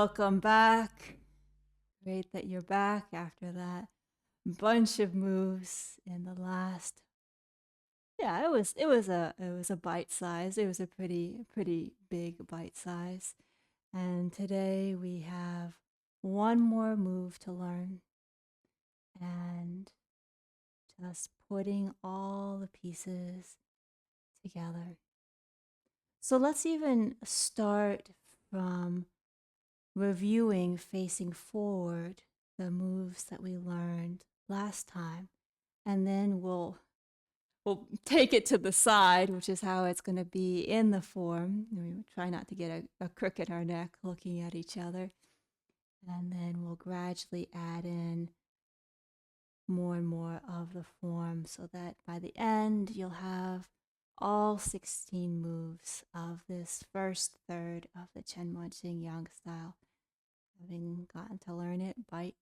welcome back. Great that you're back after that bunch of moves in the last. Yeah, it was a bite size. It was a pretty big bite size. And today we have one more move to learn and just putting all the pieces together. So let's even start from reviewing facing forward the moves that we learned last time, and then we'll take it to the side, which is how it's going to be in the form. We try not to get a crook in our neck looking at each other, and then we'll gradually add in more and more of the form so that by the end you'll have all 16 moves of this first third of the Chenmo Jing Yang style, having gotten to learn it bite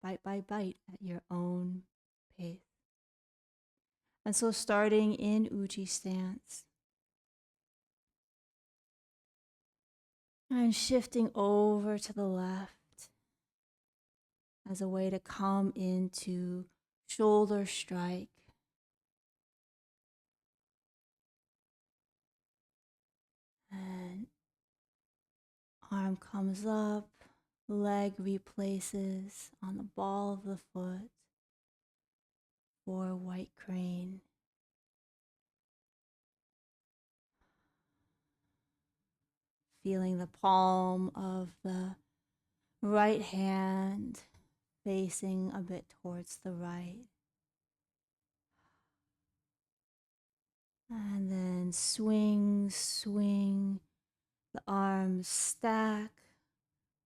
by bite at your own pace. And so starting in Uji stance and shifting over to the left as a way to come into shoulder strike. And arm comes up, leg replaces on the ball of the foot for white crane. Feeling the palm of the right hand facing a bit towards the right. And then swing, swing. The arms stack.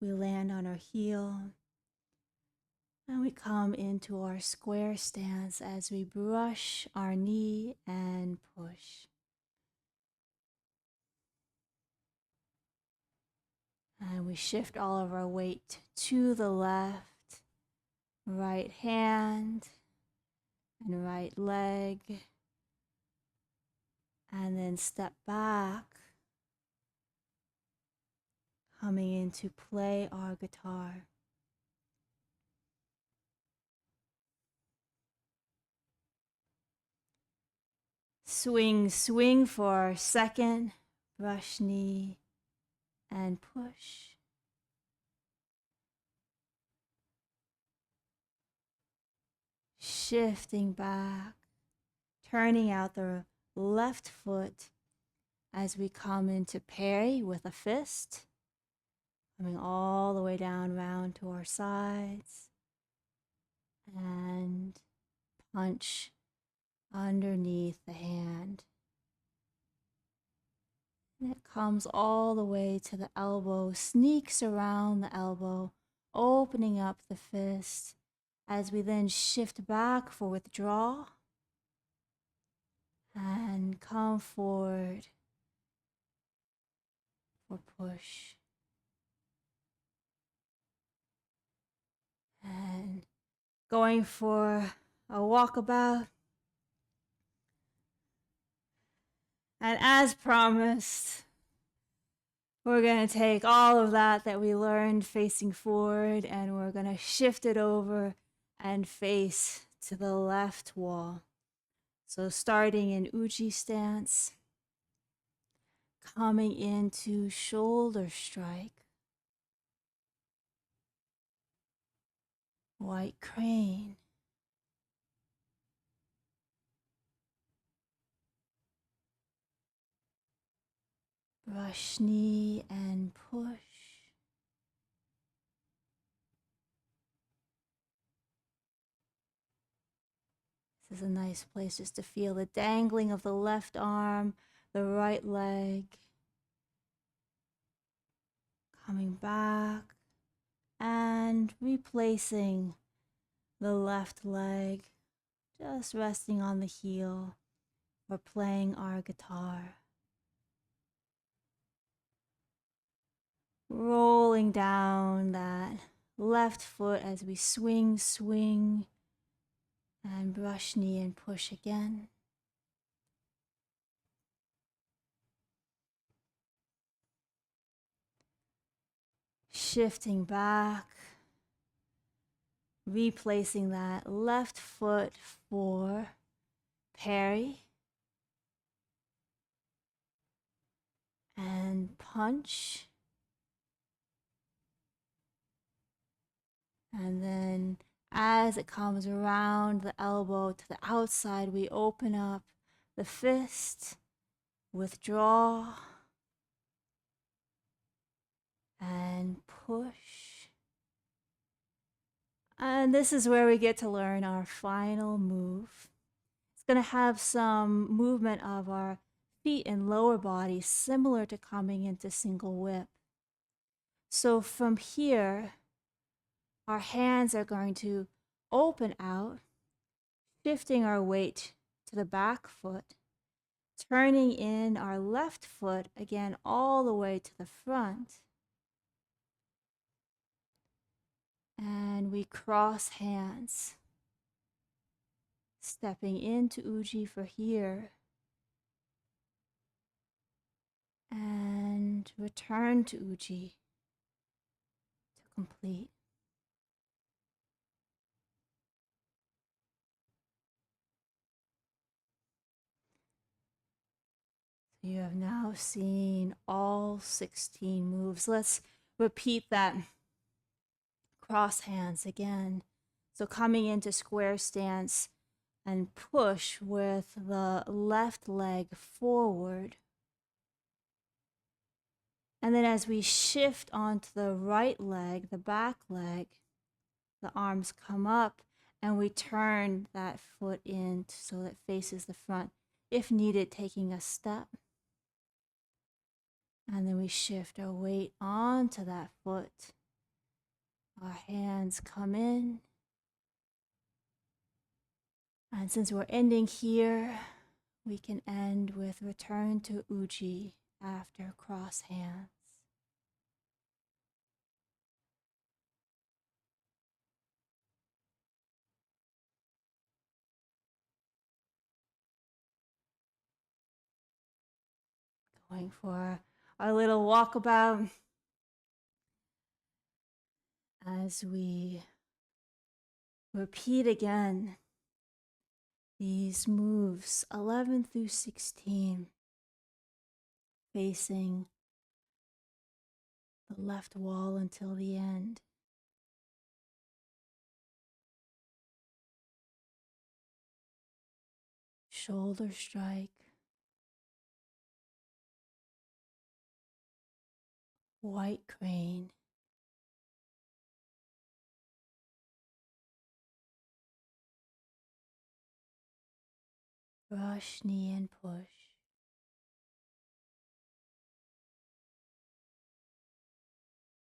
We land on our heel. And we come into our square stance as we brush our knee and push. And we shift all of our weight to the left. Right hand and right leg. And then step back. Coming in to play our guitar. Swing, swing for our second. Brush knee and push. Shifting back, turning out the left foot as we come into parry with a fist. Coming all the way down, round to our sides. And punch underneath the hand. And it comes all the way to the elbow, sneaks around the elbow, opening up the fist as we then shift back for withdrawal and come forward for push. And going for a walkabout. And as promised, we're going to take all of that we learned facing forward, and we're going to shift it over and face to the left wall. So starting in Uji stance, coming into shoulder strike, white crane, brush knee and push. This is a nice place just to feel the dangling of the left arm, the right leg. Coming back and replacing the left leg, just resting on the heel or playing our guitar. Rolling down that left foot as we swing, swing, and brush knee and push again. shifting back, replacing that left foot for parry and punch. And then as it comes around the elbow to the outside, we open up the fist, withdraw, and push. And this is where we get to learn our final move. It's going to have some movement of our feet and lower body similar to coming into single whip. So from here, our hands are going to open out, shifting our weight to the back foot, turning in our left foot again all the way to the front. And we cross hands, stepping into Uji for here. And return to Uji to complete. So you have now seen all 16 moves. Let's repeat that. Cross hands again. So coming into square stance and push with the left leg forward. And then as we shift onto the right leg, the back leg, the arms come up and we turn that foot in so that it faces the front. If needed, taking a step. And then we shift our weight onto that foot. Our hands come in. And since we're ending here, we can end with return to Uji after cross hands. Going for our little walkabout as we repeat again these moves 11 through 16, facing the left wall until the end. Shoulder strike, white crane, brush, knee, and push.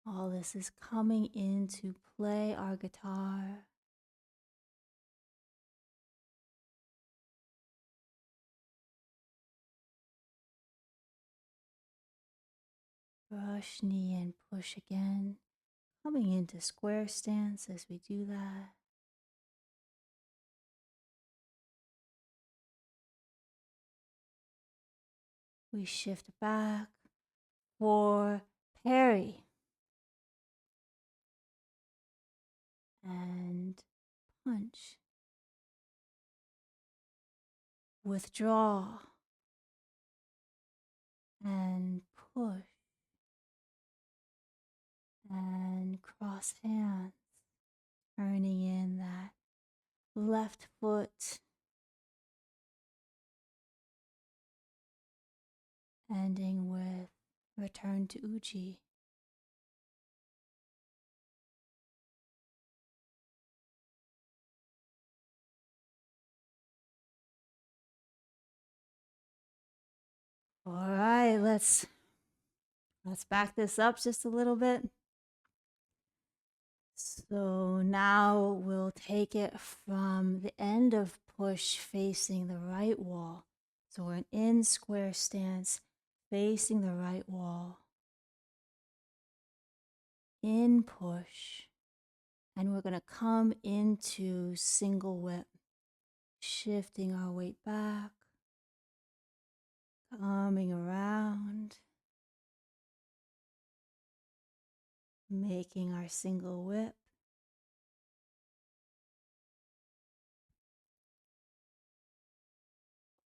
All this is coming into play our guitar. Brush, knee, and push again. Coming into square stance as we do that. We shift back for parry. And punch. Withdraw. And push. And cross hands. Turning in that left foot. Ending with return to Uji. All right, let's back this up just a little bit. So now we'll take it from the end of push facing the right wall. So we're in square stance facing the right wall. In push. And we're going to come into single whip, shifting our weight back, coming around, making our single whip.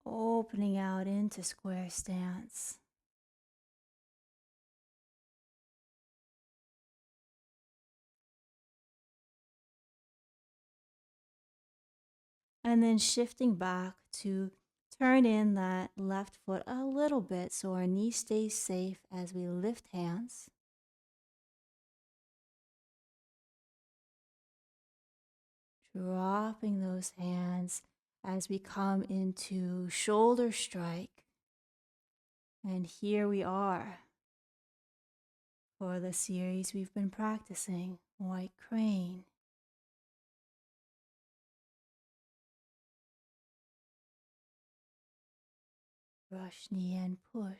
Opening out into square stance. And then shifting back to turn in that left foot a little bit so our knee stays safe as we lift hands. Dropping those hands as we come into shoulder strike. And here we are for the series we've been practicing, White Crane. Brush, knee, and push.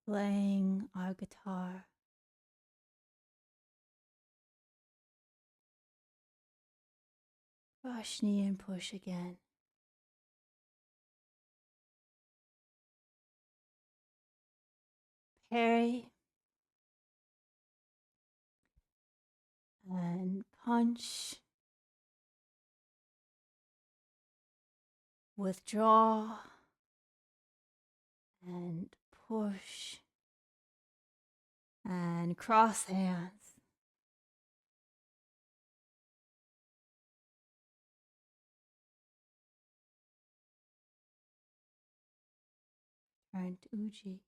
Playing our guitar. Brush, knee, and push again. Parry. And punch. Withdraw. And push. And cross hands. Turn to Uji.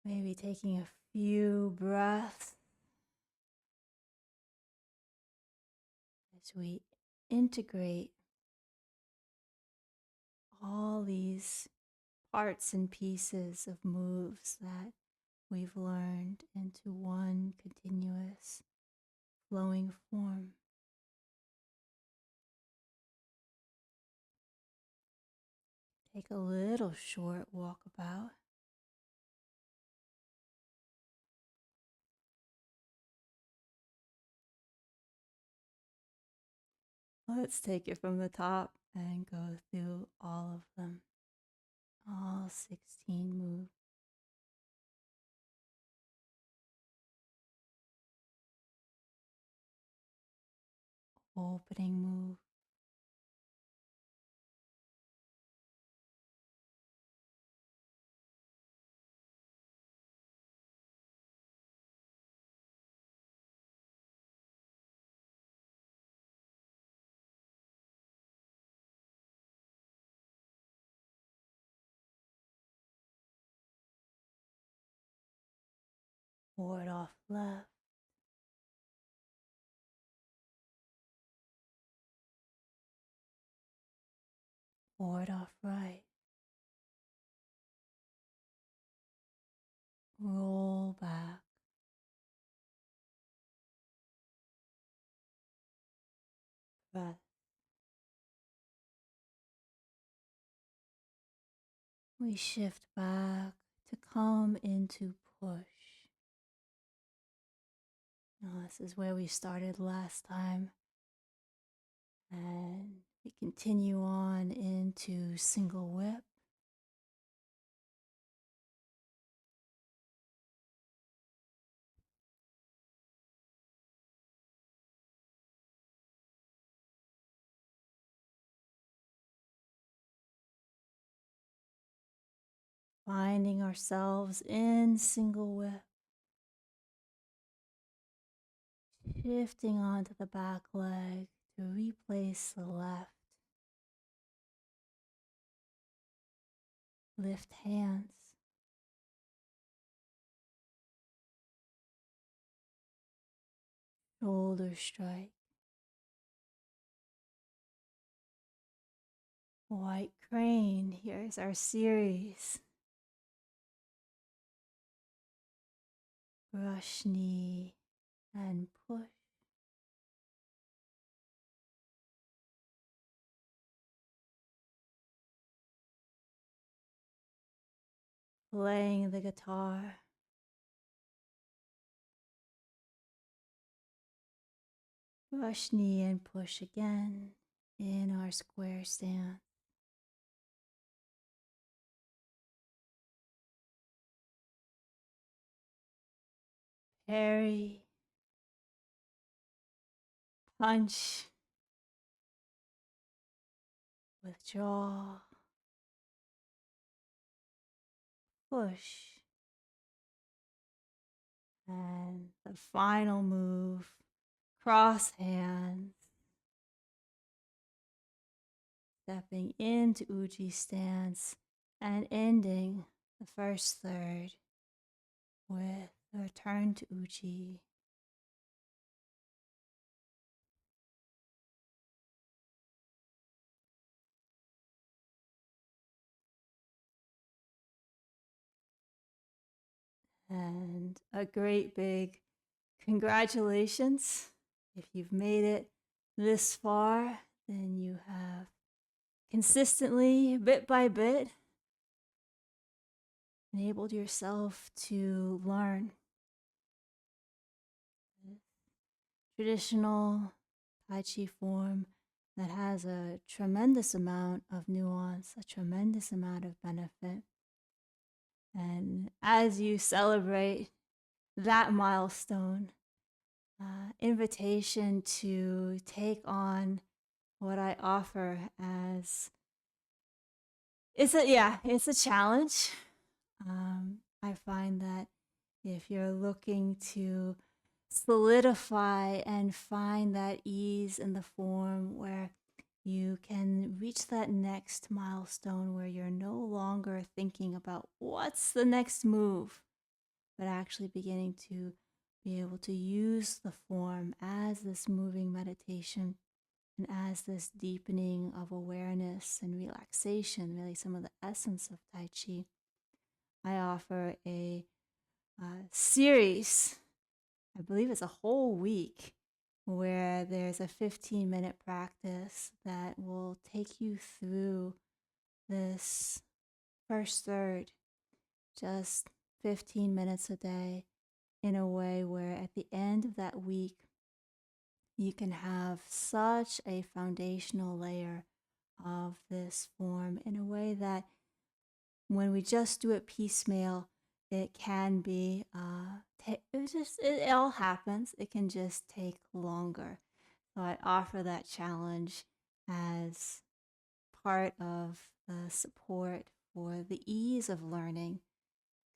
Maybe taking a few breaths as we integrate all these parts and pieces of moves that we've learned into one continuous flowing form. Take a little short walkabout. Let's take it from the top and go through all of them. All 16 moves. Opening move. Ward off left. Ward off right. Roll back. Breath. We shift back to come into push. Now, this is where we started last time. And we continue on into single whip. Finding ourselves in single whip. Shifting onto the back leg to replace the left. Lift hands. Shoulder strike. White Crane, here's our series. Brush, knee, and push. playing the guitar. Rush knee and push again in our square stance. Parry, punch, withdraw, push, and the final move, cross hands, stepping into Uji stance and ending the first third with a return to Uji. And a great big congratulations. If you've made it this far, then you have consistently, bit by bit, enabled yourself to learn traditional Tai Chi form that has a tremendous amount of nuance, a tremendous amount of benefit. And as you celebrate that milestone, invitation to take on what I offer as it's a challenge. I find that if you're looking to solidify and find that ease in the form where you can reach that next milestone where you're no longer thinking about what's the next move, but actually beginning to be able to use the form as this moving meditation and as this deepening of awareness and relaxation, really some of the essence of Tai Chi. I offer a series, I believe it's a whole week, where there's a 15-minute practice that will take you through this first third, just 15 minutes a day, in a way where at the end of that week, you can have such a foundational layer of this form in a way that when we just do it piecemeal, it can be, it all happens. It can just take longer. So I offer that challenge as part of the support for the ease of learning,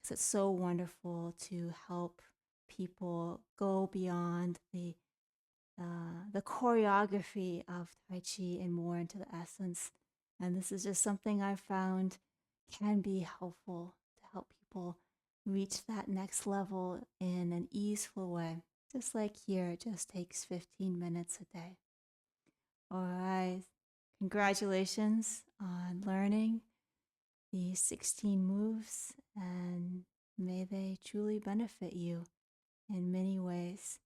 because it's so wonderful to help people go beyond the choreography of Tai Chi and more into the essence. And this is just something I've found can be helpful to help people reach that next level in an easeful way. Just like here, it just takes 15 minutes a day. All right. Congratulations on learning these 16 moves, and may they truly benefit you in many ways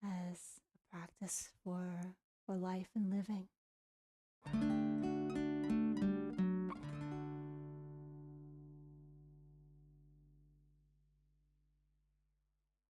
as a practice for life and living.